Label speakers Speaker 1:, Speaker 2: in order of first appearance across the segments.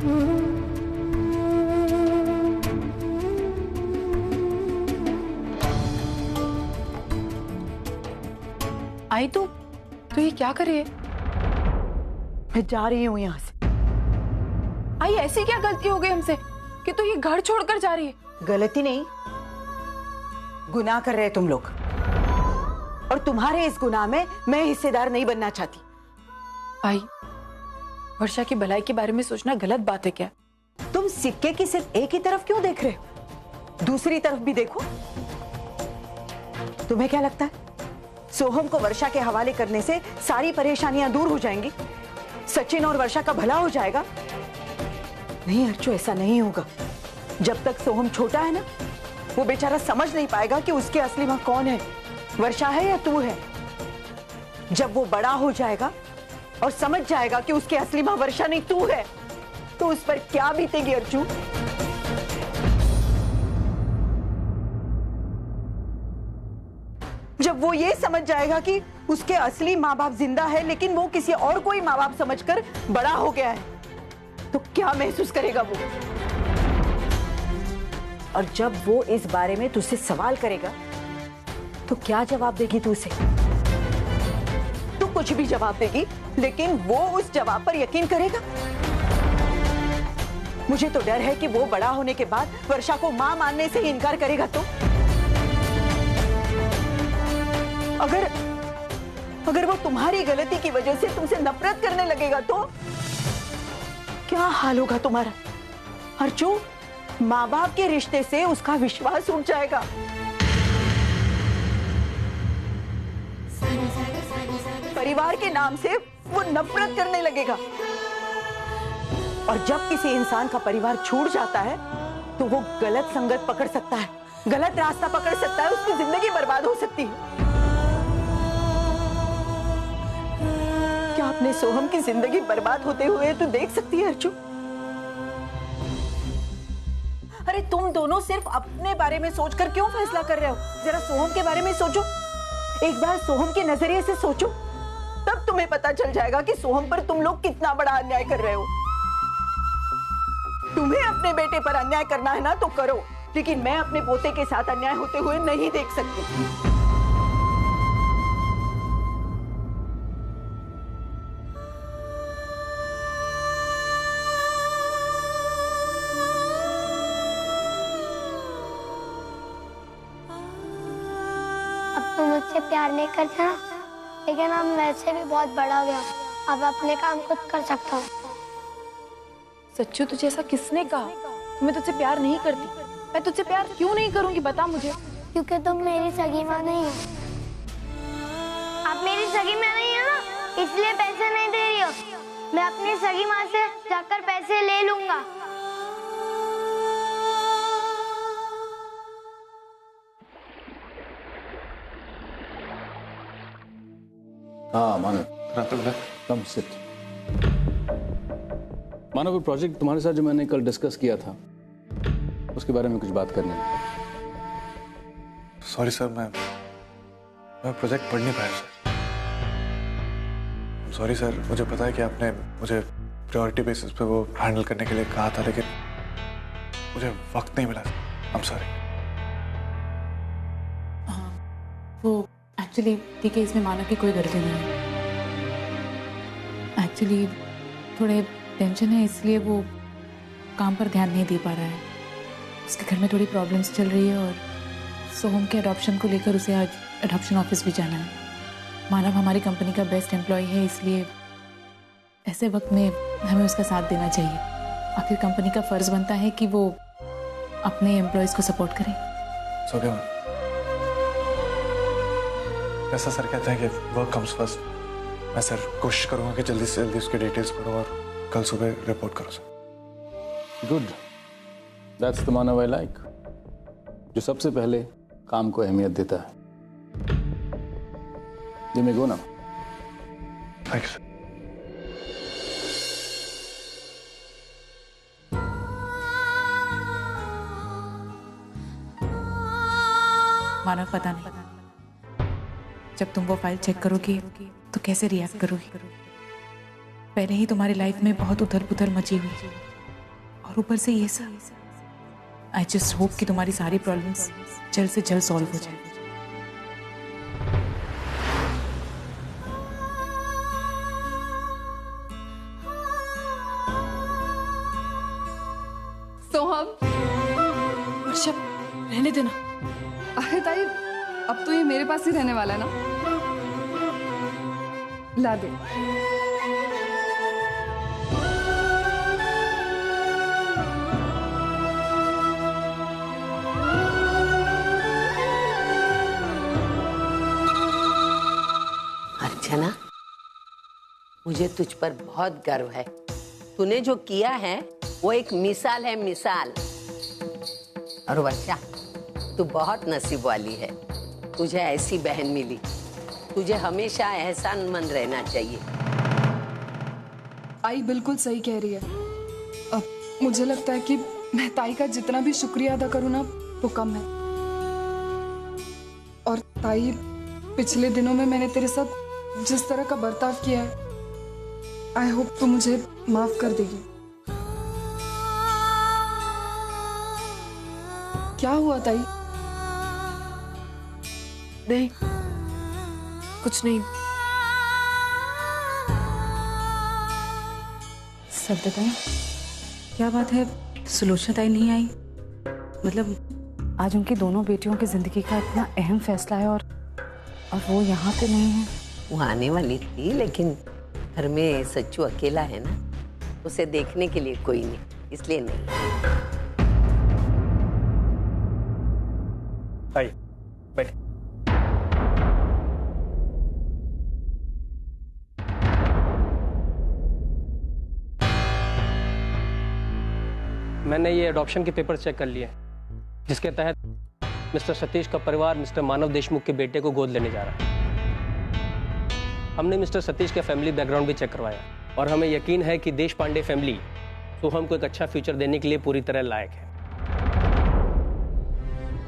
Speaker 1: आई तो ये क्या कर रही है?
Speaker 2: मैं जा रही हूँ यहाँ से।
Speaker 1: आई ऐसी क्या गलती हो गई हमसे कि तू ये घर छोड़कर जा रही है?
Speaker 2: गलती नहीं, गुनाह कर रहे तुम लोग, और तुम्हारे इस गुनाह में मैं हिस्सेदार नहीं बनना चाहती।
Speaker 1: आई, वर्षा की भलाई के बारे में सोचना गलत बात है क्या?
Speaker 2: तुम सिक्के की सिर्फ एक ही तरफ क्यों देख रहे हो? दूसरी तरफ भी देखो। तुम्हें क्या लगता है सोहम को वर्षा के हवाले करने से सारी परेशानियां दूर हो जाएंगी, सचिन और वर्षा का भला हो जाएगा? नहीं अर्चू, ऐसा नहीं होगा। जब तक सोहम छोटा है ना, वो बेचारा समझ नहीं पाएगा कि उसके असली मां कौन है, वर्षा है या तू है। जब वो बड़ा हो जाएगा और समझ जाएगा कि उसकी असली मां वर्षा नहीं तू है, तो उस पर क्या बीतेगी अर्चू? जब वो ये समझ जाएगा कि उसके असली माँ बाप जिंदा है लेकिन वो किसी और कोई माँ बाप समझकर बड़ा हो गया है, तो क्या महसूस करेगा वो? और जब वो इस बारे में तुझसे सवाल करेगा तो क्या जवाब देगी तू उसे? तू कुछ भी जवाब देगी, लेकिन वो उस जवाब पर यकीन करेगा? मुझे तो डर है कि वो बड़ा होने के बाद वर्षा को मां मानने से ही इनकार करेगा। तो अगर वो तुम्हारी गलती की वजह से तुमसे नफरत करने लगेगा तो क्या हाल होगा तुम्हारा? अर्चू, माँ बाप के रिश्ते से उसका विश्वास उठ जाएगा। परिवार के नाम से वो नफरत करने लगेगा। और जब किसी इंसान का परिवार छूट जाता है तो वो गलत संगत पकड़ सकता है, गलत रास्ता पकड़ सकता है, उसकी जिंदगी बर्बाद हो सकती है। क्या अपने सोहम की जिंदगी बर्बाद होते हुए तू देख सकती है अर्चू? अरे तुम दोनों सिर्फ अपने बारे में सोचकर क्यों फैसला कर रहे हो? जरा सोहम के बारे में सोचो, एक बार सोहम के नजरिए से सोचो, तब तुम्हें पता चल जाएगा कि सोहम पर तुम लोग कितना बड़ा अन्याय कर रहे हो। तुम्हें अपने बेटे पर अन्याय करना है ना तो करो, लेकिन मैं अपने पोते के साथ अन्याय होते हुए नहीं देख सकती।
Speaker 3: तो मुझसे प्यार नहीं करता ना, लेकिन अब वैसे भी बहुत बड़ा हो गया, अब अपने काम खुद कर सकता हूँ।
Speaker 1: सच्चू, तुझे ऐसा किसने कहा? मैं तुझसे प्यार नहीं करती। मैं तुझसे प्यार क्यों नहीं करूंगी, बता मुझे।
Speaker 3: क्योंकि तुम मेरी सगी माँ नहीं हो। आप मेरी सगी माँ नहीं हो ना, इसलिए पैसे नहीं दे रही हो। मैं अपनी सगी माँ से जाकर पैसे ले लूंगा।
Speaker 4: हाँ मानव, कम सिट। मानव, कोई प्रोजेक्ट तुम्हारे साथ जो मैंने कल डिस्कस किया था उसके बारे में कुछ बात करनी है।
Speaker 5: सॉरी सर, मैं प्रोजेक्ट पढ़ नहीं पाया सर। सॉरी सर, मुझे पता है कि आपने मुझे प्रायोरिटी बेसिस पे वो हैंडल करने के लिए कहा था, लेकिन मुझे वक्त नहीं मिला। I am sorry.
Speaker 6: हाँ, वो एक्चुअली ठीक है, इसमें मानव की कोई गलती नहीं है। एक्चुअली थोड़े टेंशन है, इसलिए वो काम पर ध्यान नहीं दे पा रहा है। उसके घर में थोड़ी प्रॉब्लम्स चल रही है और सोहम के अडॉप्शन को लेकर उसे आज अडॉप्शन ऑफिस भी जाना है। मानव हमारी कंपनी का बेस्ट एम्प्लॉय है, इसलिए ऐसे वक्त में हमें उसका साथ देना चाहिए। आखिर कंपनी का फर्ज बनता है कि वो अपने एम्प्लॉयज़ को सपोर्ट करे।
Speaker 5: ऐसा सर कहते हैं कि वर्क कम्स फर्स्ट। मैं सर कोशिश करूंगा कि जल्दी से जल्दी उसके डिटेल्स पढ़ूं और कल सुबह रिपोर्ट करो sir.
Speaker 4: Good, that's the Manav I like, जो सबसे पहले काम को अहमियत देता है। You may go now.
Speaker 5: Thank you sir.
Speaker 6: Manav, पता नहीं जब तुम वो फाइल चेक करोगी तो कैसे रिएक्ट करोगी। पहले ही तुम्हारी लाइफ में बहुत उथल पुथल मची हुई, और ऊपर से ये सब। आई जस्ट होप कि तुम्हारी सारी प्रॉब्लम्स जल्द से जल्द सॉल्व हो जाए।
Speaker 7: सोहम,
Speaker 1: वर्षा रहने देना।
Speaker 7: अरे ताई, अब तो ये मेरे पास ही रहने वाला है ना। ला दे।
Speaker 8: अर्चना, मुझे तुझ पर बहुत गर्व है। तूने जो किया है वो एक मिसाल है, मिसाल। और वर्षा, तू बहुत नसीब वाली है, तुझे ऐसी बहन मिली। तुझे हमेशा एहसानमंद रहना चाहिए।
Speaker 7: आई बिल्कुल सही कह रही है। अब मुझे लगता है कि मैं ताई का जितना भी शुक्रिया अदा करूँ ना, वो कम है। और ताई, पिछले दिनों में मैंने तेरे साथ जिस तरह का बर्ताव किया है, आई होप तू मुझे माफ कर देगी। क्या हुआ ताई?
Speaker 1: नहीं, कुछ नहीं।
Speaker 6: सब बताएं, क्या बात है? सुलोचना ताई नहीं आई? मतलब आज उनकी दोनों बेटियों की जिंदगी का इतना अहम फैसला है और वो यहाँ पे नहीं है।
Speaker 8: वो आने वाली थी, लेकिन घर में सच्चू अकेला है ना, उसे देखने के लिए कोई नहीं, इसलिए नहीं।
Speaker 9: आइए, बैठिए। मैंने ये अडॉप्शन के पेपर चेक कर लिए, जिसके तहत मिस्टर सतीश का परिवार मिस्टर मानव देशमुख के बेटे को गोद लेने जा रहा है। हमने मिस्टर सतीश के फैमिली बैकग्राउंड भी चेक करवाया और हमें यकीन है कि देश पांडे फैमिली सोहम को एक अच्छा फ्यूचर देने के लिए पूरी तरह लायक है।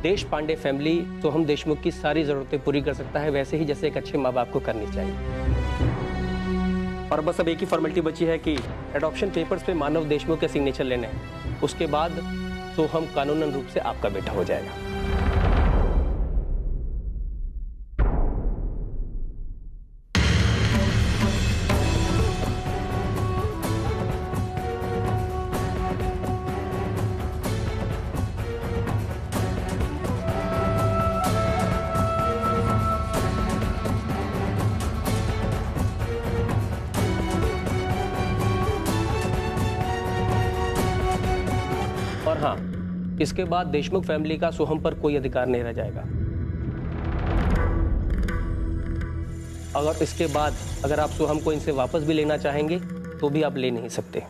Speaker 9: देश पांडे फैमिली सोहम देशमुख की सारी जरूरतें पूरी कर सकता है, वैसे ही जैसे एक अच्छे माँ बाप को करनी चाहिए। और बस अब एक ही फॉर्मेलिटी बची है कि एडॉप्शन पेपर्स पे मानव देशमुख के सिग्नेचर लेने हैं। उसके बाद सोहम कानूनन रूप से आपका बेटा हो जाएगा। और हाँ, इसके बाद देशमुख फैमिली का सोहम पर कोई अधिकार नहीं रह जाएगा। अगर इसके बाद अगर आप सोहम को इनसे वापस भी लेना चाहेंगे तो भी आप ले नहीं सकते।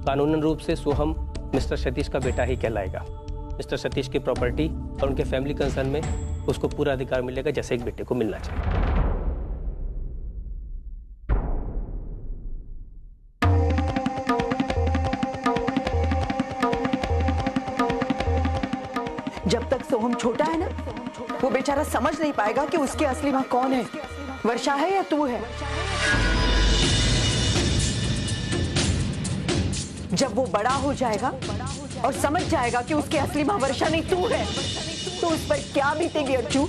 Speaker 9: कानूनन रूप से सोहम मिस्टर सतीश का बेटा ही कहलाएगा। मिस्टर सतीश की प्रॉपर्टी और उनके फैमिली कंसर्न में उसको पूरा अधिकार मिलेगा, जैसे एक बेटे को मिलना चाहिए।
Speaker 2: जब तक सोहम छोटा है ना, वो बेचारा समझ नहीं पाएगा कि उसकी असली माँ कौन है, वर्षा है या तू है। जब वो बड़ा हो जाएगा और समझ जाएगा कि उसकी असली माँ वर्षा नहीं तू है, तो उस पर क्या बीतेगी अर्चू।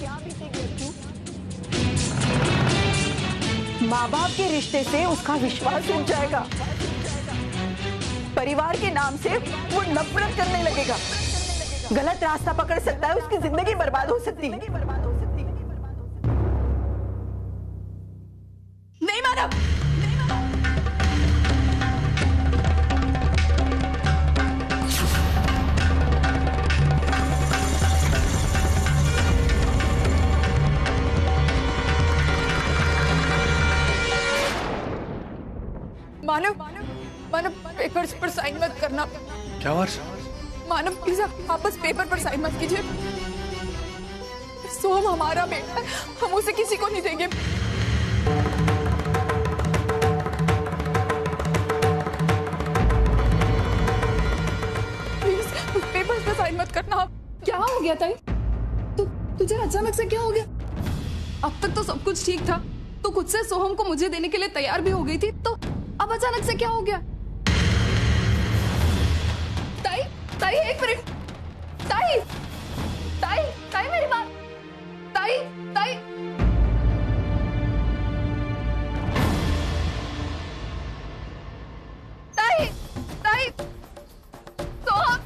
Speaker 2: माँ बाप के रिश्ते से उसका विश्वास उठ जाएगा, परिवार के नाम से वो नफरत करने लगेगा, गलत रास्ता पकड़ सकता है, उसकी जिंदगी बर्बाद हो सकती है। नहीं मानव,
Speaker 1: मानव, मानव पेपर्स पर साइन मत करना।
Speaker 5: क्या वर्षा?
Speaker 1: मानव प्लीज आप बस पेपर पर साइन मत कीजिए। सोहम हमारा बेटा है, हम उसे किसी को नहीं देंगे। प्लीज पेपर्स पर साइन मत करना।
Speaker 7: क्या हो गया ताई? तुझे अचानक से क्या हो गया? अब तक तो सब कुछ ठीक था, तो खुद से सोहम को मुझे देने के लिए तैयार भी हो गई थी, तो अब अचानक से क्या हो गया?
Speaker 1: ताई एक मिनट, ताई ताई ताई मेरी बात, ताई ताई ताई ताई सोहम,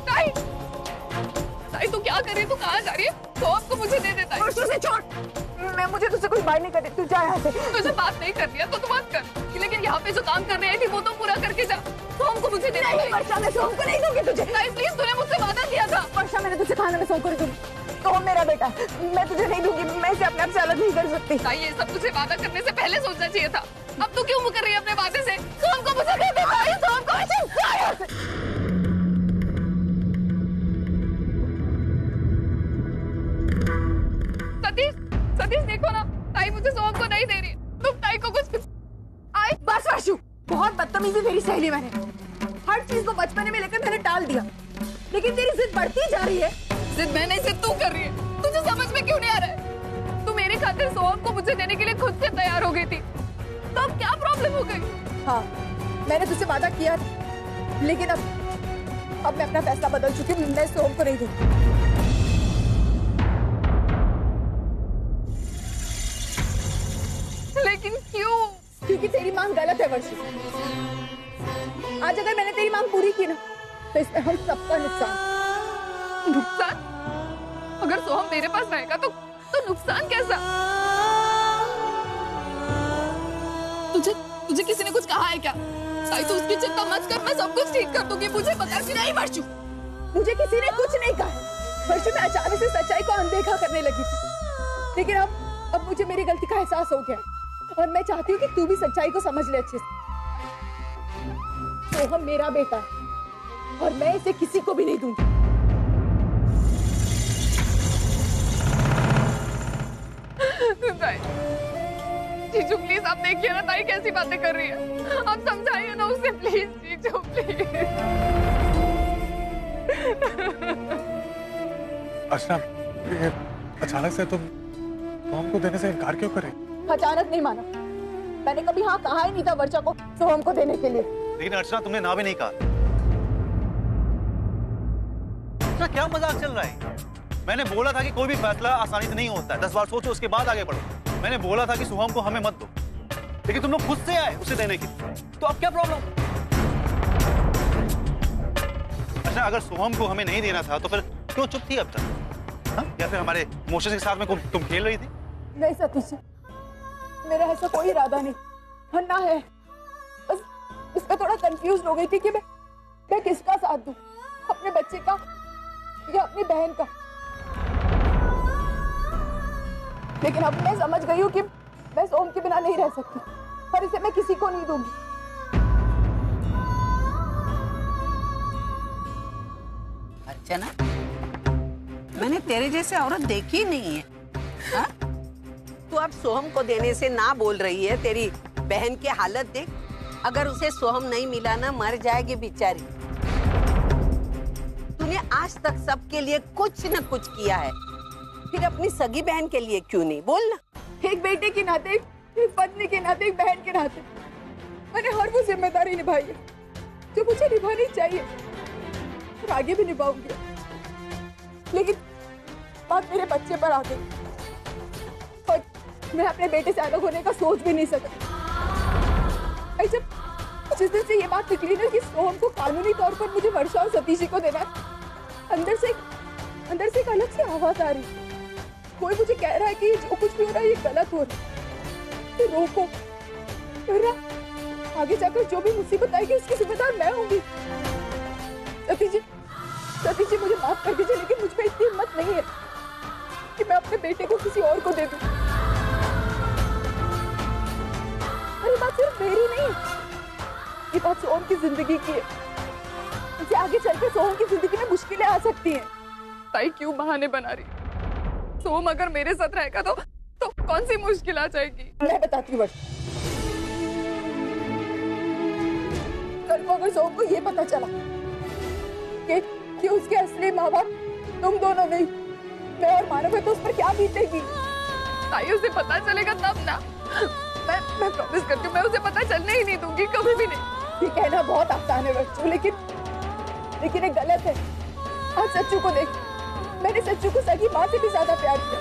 Speaker 1: ताई ताई तू क्या कर रही है? तू कहाँ जा रही है? सोहम को मुझे दे दे ताई।
Speaker 2: तुझे छोड़, मैं मुझे तुझसे कोई बात नहीं करती, तू जा यहाँ से।
Speaker 1: तुझे बात नहीं करनी है तो तू बात कर, लेकिन यहाँ पे जो काम करने आई थी वो तो पूरा करके जा। सोहम को मुझे दे दे।
Speaker 2: नहीं वर्षा, मैं सोहम को नहीं दूंगी तुझे।
Speaker 1: ताई प्लीज, तूने मुझसे वादा किया था।
Speaker 2: वर्षा, मैंने तुझे कहा ना मैं सोहम को नहीं दूंगी। सोहम मेरा बेटा, मैं तुझे नहीं दूंगी, मैं इसे अपने आप से अलग नहीं कर सकती।
Speaker 1: ताई ये सब तुझे वादा करने से पहले सोचना चाहिए था। अब तू क्यों मुकर रही है अपने वादे से? सोहम को मुझे दे दे ताई, सोहम को मुझे जा यहाँ से। सतीश, सतीश देखो ना, ताई मुझे सोहम को नहीं दे रही। तुम ताई को कुछ आई।
Speaker 2: बस वर्षु, बहुत बदतमीजी मेरी सहेली, मैंने हर चीज को बचपने में लेकर मैंने टाल दिया, लेकिन तेरी जिद बढ़ती जा रही है।
Speaker 1: जिद मैं नहीं, जिद तू कर रही है। तुझे समझ में क्यों नहीं आ रहा है? तू मेरे खातिर सोहम को मुझे देने के लिए खुद से तैयार हो गई थी, तो अब क्या प्रॉब्लम हो गई?
Speaker 2: हाँ, मैंने तुझसे वादा किया था, लेकिन अब मैं अपना फैसला बदल चुकी हूँ। मैं सोहम को नहीं दूंगी।
Speaker 1: लेकिन क्यों?
Speaker 2: क्योंकि तेरी मांग गलत है वर्षी। आज अगर मैंने तेरी मांग पूरी की ना, तो इसमें हम सबका नुकसान।
Speaker 1: नुकसान? अगर सोहम मेरे पास रहेगा तो नुकसान कैसा? तुझे किसी ने कुछ कहा है क्या? ताई तू उसकी चिंता मत कर, मैं सब कुछ ठीक कर दूंगी। मुझे पता नहीं वर्षु,
Speaker 2: मुझे किसी ने कुछ नहीं कहा। वर्षु, मैं अचानक से सच्चाई को अनदेखा करने लगी थी, लेकिन अब मुझे मेरी गलती का एहसास हो गया और मैं चाहती हूँ कि तू भी सच्चाई को समझ ले अच्छे से। सोहम मेरा बेटा है और मैं इसे किसी को भी नहीं दूंगी।
Speaker 1: जीजू प्लीज, आप देखिए ना ताई कैसी बातें कर रही है। आप समझाइए ना उसे प्लीज, जीजू प्लीज।
Speaker 5: अर्चना, ये अचानक से तुम सोहम को देने से इनकार क्यों करे?
Speaker 2: अचानक नहीं माना, मैंने कभी हाँ कहा ही नहीं था वर्षा को सोहम को देने के लिए।
Speaker 10: लेकिन अर्चना, तुमने ना भी नहीं कहा। अर्चना, क्या मजाक चल रहा है? मैंने बोला था कि कोई भी फैसला आसानी से नहीं होता है, 10 बार सोचो उसके बाद आगे बढ़ो। मैंने बोला था कि सोहम को हमें मत दो, लेकिन तुम लोग खुद से आए उसे देने की, तो अब क्या प्रॉब्लम? अच्छा, अगर सोहम को हमें नहीं देना था तो फिर क्यों चुप थी अब तक? हाँ? या फिर हमारे इमोशंस के साथ में तुम खेल रही थी?
Speaker 2: नहीं सतीश, मेरा ऐसा कोई इरादा नहीं, हन्ना है। बस इसमें थोड़ा कंफ्यूज हो गई थी कि मैं किसका साथ दूं, अपने बच्चे का या अपनी बहन का। लेकिन अब मैं समझ गई हूँ कि मैं सोहम के बिना नहीं रह सकती और इसे मैं किसी को नहीं दूंगी।
Speaker 8: अर्चना, मैंने तेरे जैसे औरत देखी नहीं है। हा? तू अब सोहम को देने से ना बोल रही है। तेरी बहन की हालत देख, अगर उसे सोहम नहीं मिला ना, मर जाएगी बेचारी। तूने आज तक सबके लिए कुछ न कुछ किया है, फिर अपनी सगी बहन के लिए क्यों नहीं? बोल ना।
Speaker 2: एक बेटे के नाते, एक पत्नी के नाते, एक बहन के नाते मैंने हर वो जिम्मेदारी निभाई है जो मुझे निभानी चाहिए और आगे भी निभाऊंगी। लेकिन बात मेरे बच्चे पर आ गई और मैं अपने बेटे से अलग होने का सोच भी नहीं सकती। जब जिस दिन से ये बात निकली ना कि सोहम को कानूनी तौर पर मुझे वर्षा और सतीश जी को देना है, अंदर से एक अलग सी आवाज आ रही है। कोई मुझे कह रहा है कि जो कुछ भी हो रहा है ये गलत हो रहा है, तो रोको, वरना आगे जाकर जो भी मुसीबत आएगी उसकी जिम्मेदार मैं होंगी। सतीश जी मुझे माफ कर दीजिए, लेकिन मुझ में इतनी हिम्मत नहीं है कि मैं अपने बेटे को किसी और को दे दूं। और ये बात सिर्फ मेरी नहीं है, ये बात सोहम की जिंदगी की है। इसे आगे चलकर सोहम की जिंदगी में मुश्किलें आ सकती हैं।
Speaker 1: ताई क्यों बहाने बना रही? सोहम अगर मेरे साथ रहेगा तो कौन सी मुश्किल आ जाएगी?
Speaker 2: मैं बताती हूँ। कल को अगर सोहम को ये पता चला कि उसके असली माँ बाप तुम दोनों नहीं, मैं और मानव है, तो उस पर क्या बीतेगी?
Speaker 1: ताई उसे पता चलेगा तब ना। मैं प्रॉमिस करती हूँ, मैं उसे पता चलने ही नहीं दूंगी, कभी भी नहीं।
Speaker 11: ये कहना बहुत आसान है बच्चों, लेकिन ये गलत है। आज सच्चू को देख, मैंने सच्चू को सगी माँ से भी ज्यादा प्यार किया।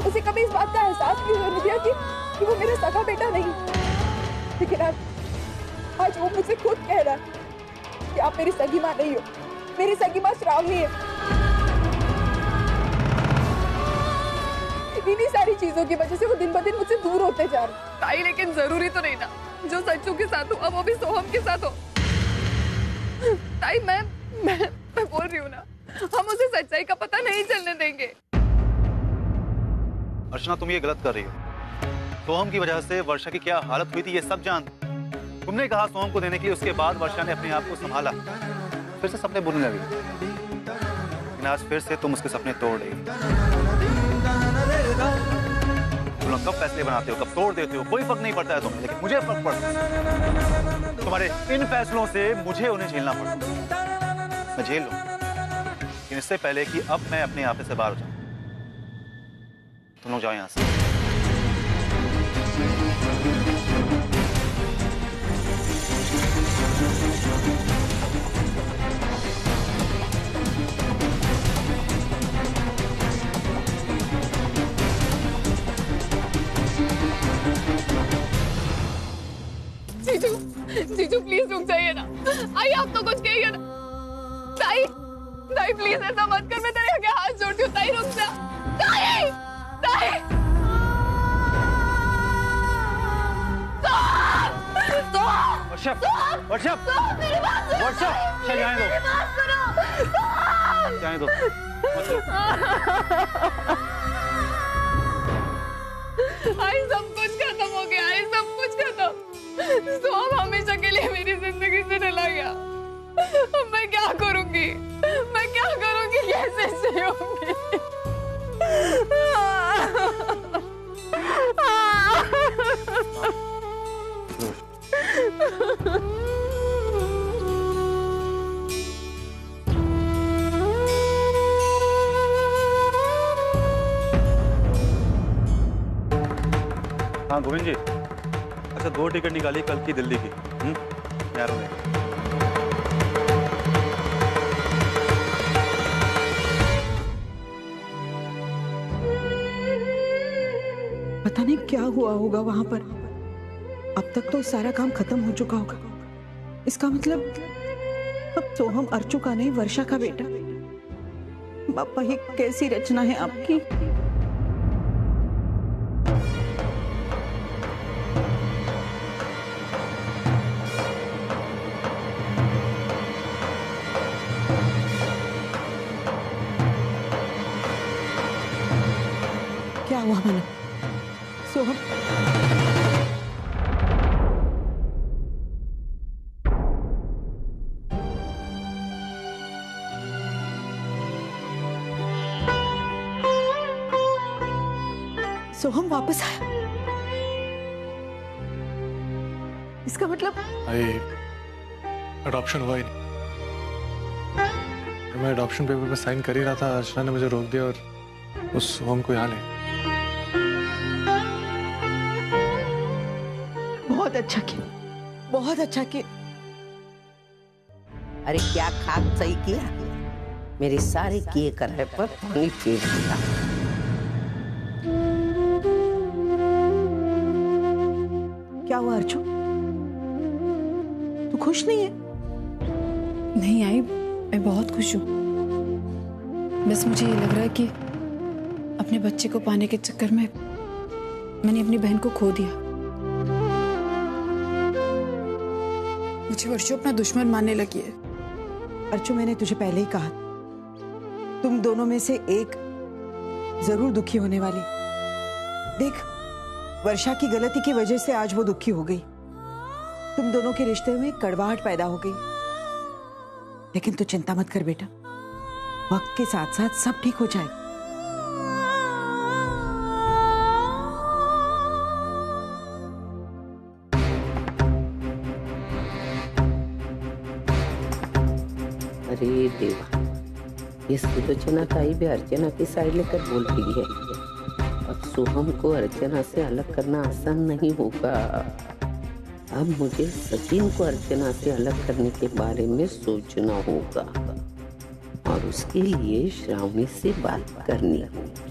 Speaker 11: उसे कभी इस बात का एहसास भी नहीं दिया कि वो मेरा सगा बेटा नहीं। लेकिन आज वो मुझसे खुद कह रहा है कि आप मेरी सगी माँ नहीं हो, मेरी सगी माँ श्रावणी है। इन्हीं सारी चीजों की वजह से वो दिन ब दिन मुझसे दूर होते जा रहे।
Speaker 1: ताई लेकिन जरूरी तो नहीं ना जो सच्चू के साथ हो अब वो भी सोहम के साथ हो। ताई मैं बोल रही हूँ ना, हम उसे सच्चाई का पता नहीं चलने देंगे।
Speaker 10: अर्चना तुम ये गलत कर रही हो। सोहम की वजह से वर्षा की क्या हालत हुई थी ये सब जान। तुमने कहा सोहम को देने के लिए, उसके बाद वर्षा ने अपने आप को संभाला, फिर से सपने बुनने लगी। लेकिन आज फिर से तुम उसके सपने तोड़ रही। तुम लोग कब फैसले बनाते हो, कब तोड़ देते हो, कोई फर्क नहीं पड़ता है तुम्हें, लेकिन मुझे फर्क पड़ता है। तुम्हारे इन फैसलों से मुझे उन्हें झेलना पड़ता। मैं झेल लूं, लेकिन इससे पहले कि अब मैं अपने आप से बाहर हो जाऊं, तुम लोग जाओ यहां से।
Speaker 1: जीजू प्लीज रुक जाइए ना। आई आप तो कुछ कहिए ना। ताई ताई प्लीज ऐसा मत कर, मैं तेरे आगे हाथ जोड़ती हूँ। ताई रुक जा। ताई ताई
Speaker 10: वर्षा वर्षा वर्षा चल जाने दो, जाने दो।
Speaker 1: आई सब कुछ खत्म हो गया, आई सब कुछ खत्म। तो अब हमेशा के लिए मेरी जिंदगी से चला गया। मैं क्या करूंगी, मैं क्या करूंगी, कैसे जीऊंगी?
Speaker 10: हाँ गोविंद जी, अच्छा 2 टिकट निकाली कल की दिल्ली की। यार
Speaker 2: पता नहीं क्या हुआ होगा वहां पर। अब तक तो सारा काम खत्म हो चुका होगा। इसका मतलब अब सोहम अर्चू का नहीं, वर्षा का बेटा। बापा ये कैसी रचना है आपकी। क्या हुआ मानो? सोहम सोहम वापस आया। इसका मतलब
Speaker 5: अडॉप्शन हुआ ही नहीं। मैं अडॉप्शन पेपर पे साइन कर ही रहा था, अर्चना ने मुझे रोक दिया और उस सोहम को यहाँ ले।
Speaker 2: बहुत अच्छा किया, बहुत अच्छा किया।
Speaker 8: अरे क्या खाक सही किया, मेरे सारे किए कराए पर पानी फेर दिया।
Speaker 2: क्या हुआ अर्चू, तू खुश नहीं है?
Speaker 6: नहीं आई, मैं बहुत खुश हूँ। बस मुझे ये लग रहा है कि अपने बच्चे को पाने के चक्कर में मैंने अपनी बहन को खो दिया। मुझे वर्षों अपना दुश्मन मानने लगी है।
Speaker 2: अर्चू मैंने तुझे पहले ही कहा, तुम दोनों में से एक जरूर दुखी होने वाली। देख, वर्षा की गलती की वजह से आज वो दुखी हो गई। तुम दोनों के रिश्ते में कड़वाहट पैदा हो गई। लेकिन तू चिंता मत कर बेटा, वक्त के साथ साथ सब ठीक हो जाएगा।
Speaker 8: अरे देवा, ये सुलोचना ताई भी अर्चना की साइड लेकर बोल रही है। अब सोहम को अर्चना से अलग करना आसान नहीं होगा। अब मुझे सचिन को अर्चना से अलग करने के बारे में सोचना होगा और उसके लिए श्रावणी से बात करनी होगी।